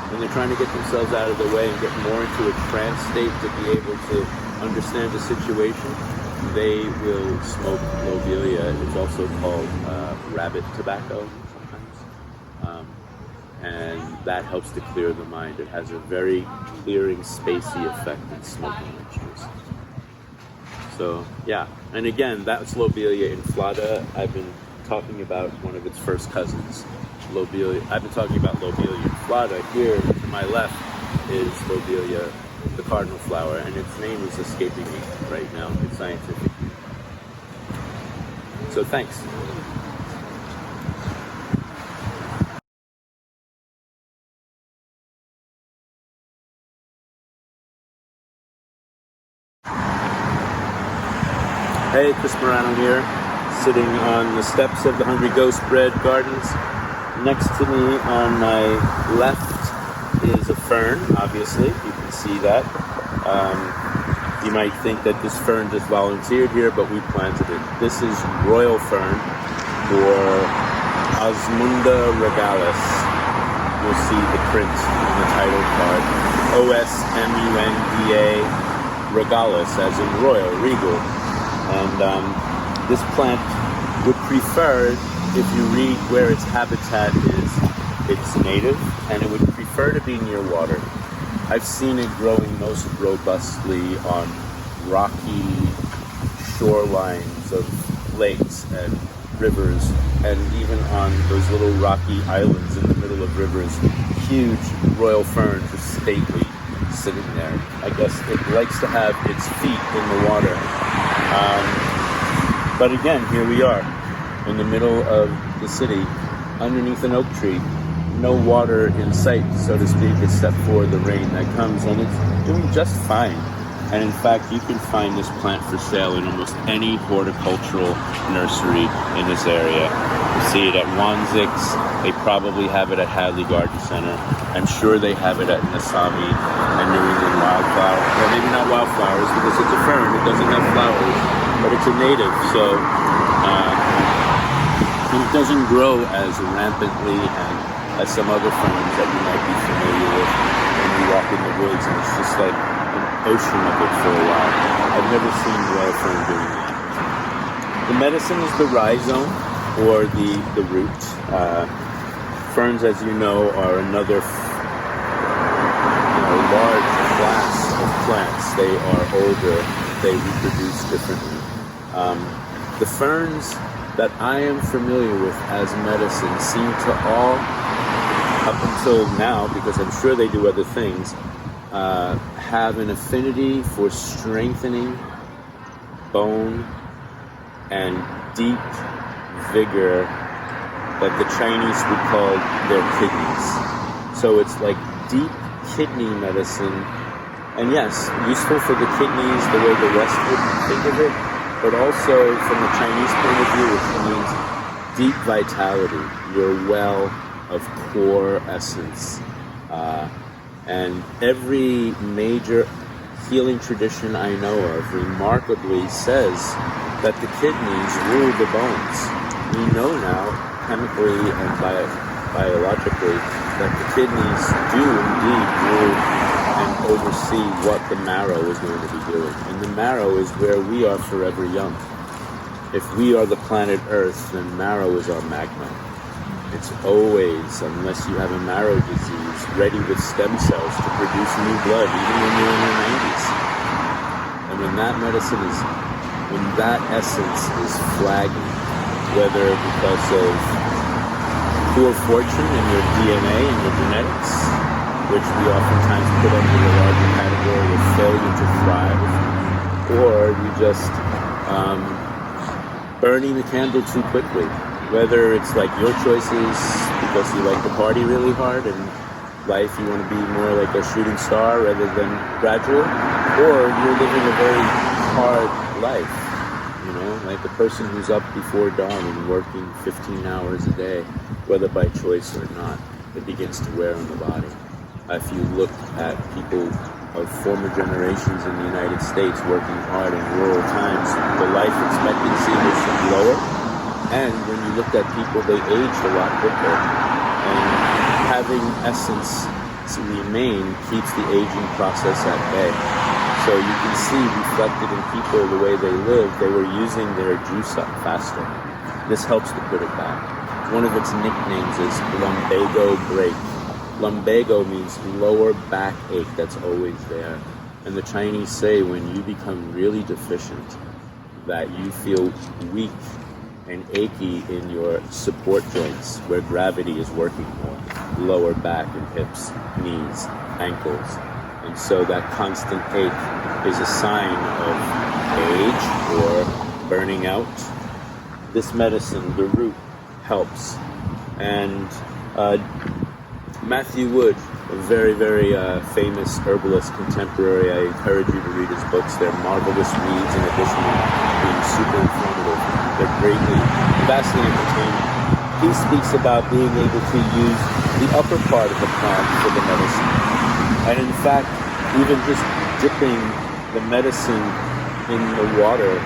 Speaker 1: when they're trying to get themselves out of the way and get more into a trance state to be able to understand the situation, they will smoke lobelia. It's also called rabbit tobacco sometimes. And that helps to clear the mind. It has a very clearing, spacey effect in smoking mixtures. So, yeah. And again, that's lobelia inflata. I've been talking about one of its first cousins, lobelia. I've been talking about lobelia inflata. Here to my left is lobelia, the cardinal flower, and its name is escaping me right now. It's scientific. So thanks. Hey, Chris Marano here, sitting on the steps of the Hungry Ghost Bread Gardens. Next to me on my left is a fern, obviously, you can see that. You might think that this fern just volunteered here, but we planted it. This is royal fern, or Osmunda regalis. You'll see the print in the title card. Osmunda regalis, as in royal, regal. And this plant would prefer, if you read where its habitat is, it's native, and it would prefer to be near water. I've seen it growing most robustly on rocky shorelines of lakes and rivers, and even on those little rocky islands in the middle of rivers. Huge royal fern, just stately, sitting there. I guess it likes to have its feet in the water. But again, here we are in the middle of the city, underneath an oak tree, no water in sight, so to speak, except for the rain that comes, and it's doing just fine. And in fact, you can find this plant for sale in almost any horticultural nursery in this area. You see it at Wanzik's, they probably have it at Hadley Garden Center. I'm sure they have it at Nasami and New England Wildflower. Well, maybe not wildflowers, because it's a fern, it doesn't have flowers, but it's a native, so it doesn't grow as rampantly and as some other ferns that you might be familiar with when you walk in the woods, and it's just like an ocean of it for a while. I've never seen royal fern doing that. The medicine is the rhizome, or the root. Ferns, as you know, are another large class of plants. They are older. they reproduce differently. The ferns that I am familiar with as medicine seem to all, up until now, because I'm sure they do other things, have an affinity for strengthening bone and deep vigor that the Chinese would call their kidneys. So it's like deep kidney medicine, and yes, useful for the kidneys the way the West would think of it, but also from the Chinese point of view, it means deep vitality, your well of core essence. And every major healing tradition I know of remarkably says that the kidneys rule the bones. We know now, chemically and biologically, that the kidneys do indeed rule and oversee what the marrow is going to be doing. And the marrow is where we are forever young. If we are the planet Earth, then marrow is our magma. It's always, unless you have a marrow disease, ready with stem cells to produce new blood, even when you're in your 90s. And when that medicine is, when that essence is flagging, whether because of poor fortune in your DNA and your genetics, which we oftentimes put under the larger category of failure to thrive, or you just burning the candle too quickly. Whether it's like your choices because you like to party really hard and life you want to be more like a shooting star rather than gradual, or you're living a very hard life, you know, like the person who's up before dawn and working 15 hours a day, whether by choice or not, it begins to wear on the body. If you look at people of former generations in the United States working hard in rural times, the life expectancy was lower. And when you looked at people, they aged a lot quicker. And having essence to remain keeps the aging process at bay. So you can see reflected in people the way they live, they were using their juice up faster. This helps to put it back. One of its nicknames is lumbago break. Lumbago means lower back ache that's always there. And the Chinese say when you become really deficient, that you feel weak and achy in your support joints where gravity is working more, lower back and hips, knees, ankles. And so that constant ache is a sign of age or burning out. This medicine, the root, helps. And Matthew Wood, a very, very famous herbalist contemporary, I encourage you to read his books. They're marvelous reads in addition to being super informative. They're greatly, vastly entertaining. He speaks about being able to use the upper part of the plant for the medicine. And in fact, even just dipping the medicine in the water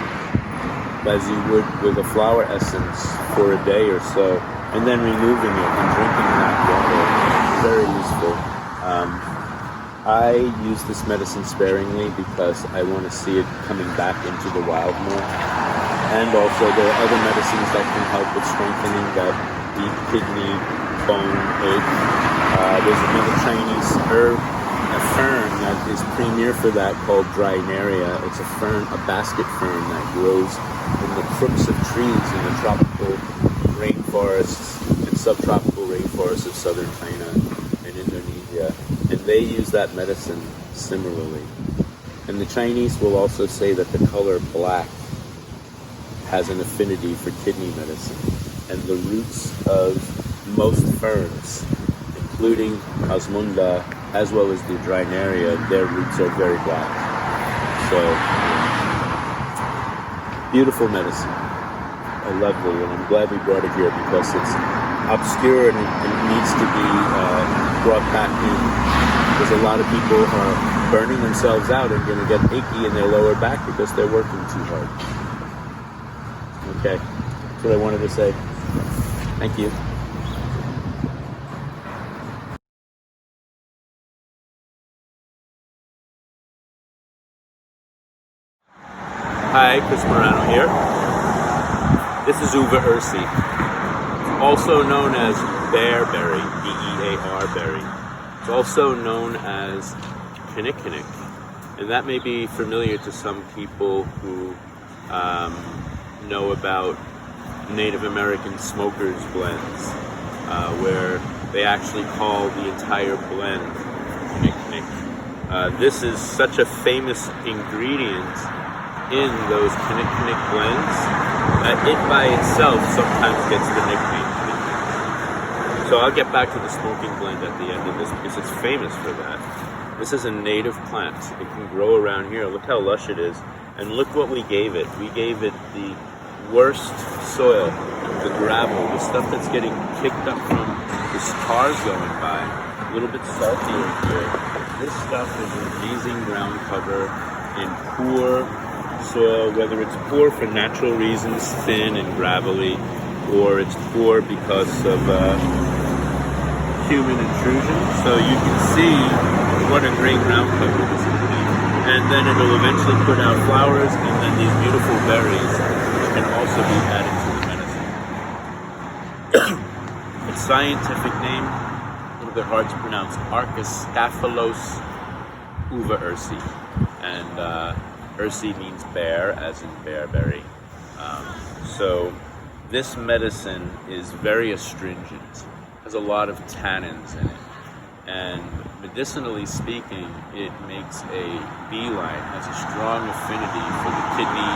Speaker 1: as you would with a flower essence for a day or so, and then removing it and drinking that water, very useful. I use this medicine sparingly because I want to see it coming back into the wild more. And also there are other medicines that can help with strengthening that deep kidney bone ache. There's another Chinese herb, a fern that is premier for that called Drinaria. It's a fern, a basket fern that grows in the crooks of trees in the tropical rainforests and subtropical rainforests of southern China and Indonesia. And they use that medicine similarly. And the Chinese will also say that the color black has an affinity for kidney medicine. And the roots of most ferns, including Osmunda, as well as the Drinaria, their roots are very black. So, beautiful medicine. Lovely, and I'm glad we brought it here because it's obscure and it needs to be brought back in. Because a lot of people are burning themselves out and going to get achy in their lower back because they're working too hard. Okay, that's what I wanted to say. Thank you. Hi, Chris Marano here. This is Uva ursi, also known as bearberry, B-E-A-R berry. It's also known as kinnikinnick, And that may be familiar to some people who know about Native American smokers blends, where they actually call the entire blend Nick. This is such a famous ingredient in those Kinnick blends that it by itself sometimes gets the nickname Kinnick. So I'll get back to the smoking blend at the end of this because it's famous for that. This is a native plant. It can grow around here. Look how lush it is. And look what we gave it. We gave it the worst soil, the gravel, the stuff that's getting kicked up from the cars going by. A little bit saltier here. This stuff is amazing ground cover in poor soil, whether it's poor for natural reasons, thin and gravelly, or it's poor because of human intrusion. So you can see what a great ground cover this will be. And then it'll eventually put out flowers, and then these beautiful berries can also be added to the medicine. Its scientific name, a little bit hard to pronounce, Archiscaphilos uva ursi. And ursi means bear, as in bearberry. So this medicine is very astringent, has a lot of tannins in it. And medicinally speaking, it makes a beeline, has a strong affinity for the kidney,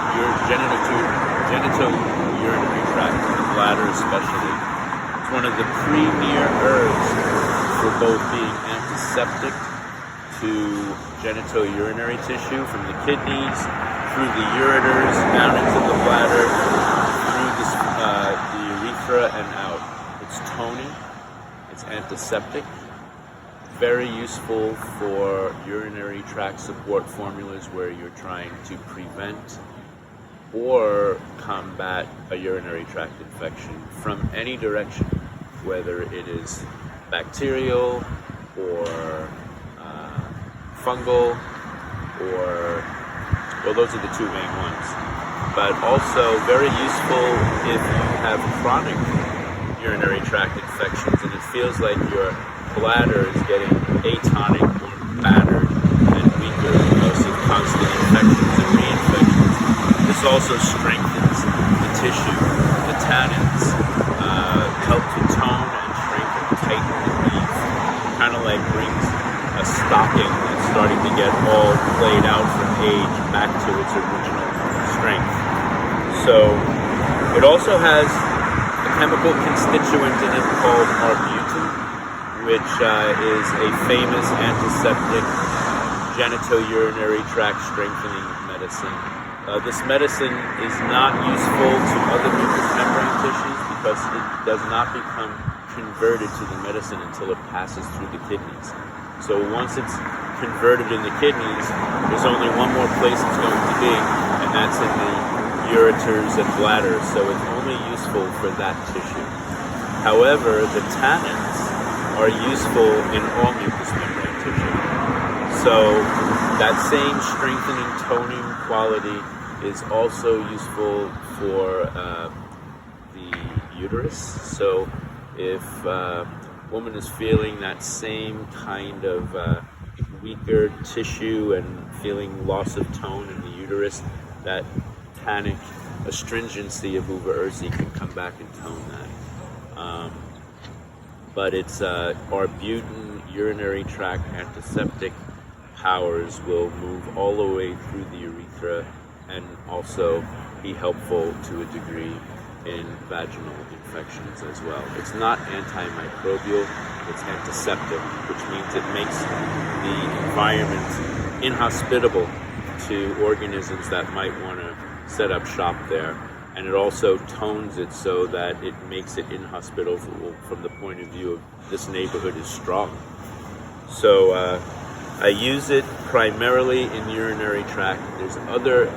Speaker 1: genitourinary tract, the bladder especially. It's one of the premier herbs for both being antiseptic to genitourinary tissue from the kidneys, through the ureters, down into the bladder, through the urethra and out. It's toning, it's antiseptic, very useful for urinary tract support formulas where you're trying to prevent or combat a urinary tract infection from any direction, whether it is bacterial or fungal, or, well, those are the two main ones. But also very useful if you have chronic urinary tract infections and it feels like your bladder is getting atonic or battered and weaker because of constant infections and reinfections. This also strengthens the tissue, the tannins, help to tone and shrink and tighten the weave. Kind of like brings a stocking that's starting to get all played out from age back to its original strength. So it also has a chemical constituent in it called arbutin, which is a famous antiseptic genitourinary tract strengthening medicine. This medicine is not useful to other mucous membrane tissues because it does not become converted to the medicine until it passes through the kidneys. So once it's converted in the kidneys, there's only one more place it's going to be, and that's in the ureters and bladder, so it's only useful for that tissue. However, the tannins are useful in all mucous membrane tissue. So that same strengthening, toning quality is also useful for the uterus. So if a woman is feeling that same kind of weaker tissue and feeling loss of tone in the uterus, that tannic astringency of uva ursi can come back and tone that. But its arbutin urinary tract antiseptic powers will move all the way through the urethra and also be helpful to a degree in vaginal infections as well. It's not antimicrobial, it's antiseptic, which means it makes the environment inhospitable to organisms that might want to set up shop there. And it also tones it so that it makes it inhospitable from the point of view of this neighborhood is strong. So I use it primarily in the urinary tract. There's other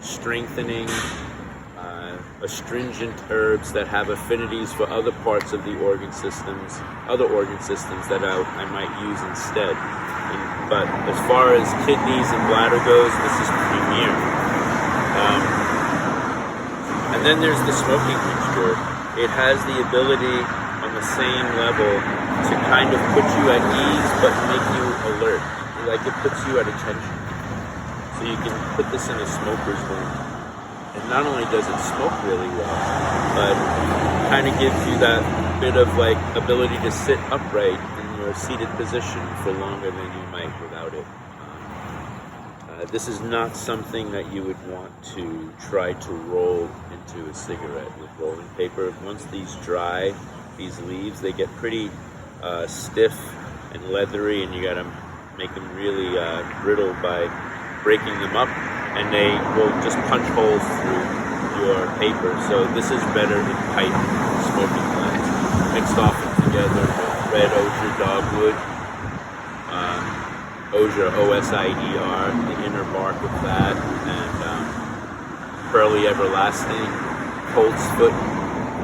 Speaker 1: strengthening, astringent herbs that have affinities for other parts of the organ systems, other organ systems that I might use instead. But as far as kidneys and bladder goes, this is premier. And then there's the smoking mixture. It has the ability on the same level to kind of put you at ease but make you alert. like it puts you at attention. So you can put this in a smoker's room. And not only does it smoke really well, but kind of gives you that bit of like ability to sit upright in your seated position for longer than you might without it. This is not something that you would want to try to roll into a cigarette with rolling paper. Once these dry, these leaves, they get pretty stiff and leathery, and you gotta make them really brittle by breaking them up, and they will just punch holes through your paper. So this is better in pipe smoking plants, mixed often together with red osier dogwood, osier, O-S-I-E-R, the inner bark of that, and pearly everlasting, coltsfoot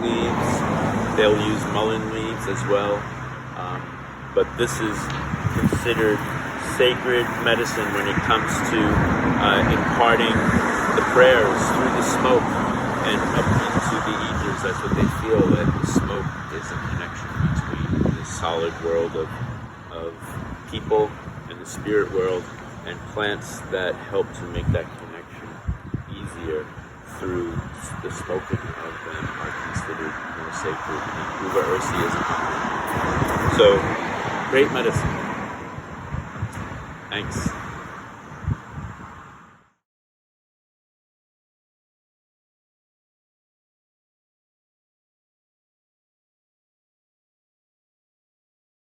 Speaker 1: leaves. They'll use mullein leaves as well, but this is considered sacred medicine when it comes to imparting the prayers through the smoke and up into the ethers. That's what they feel, that the smoke is a connection between the solid world of people and the spirit world, and plants that help to make that connection easier through the smoking of them are considered more sacred in Uber Ursiism. So, great medicine. Thanks.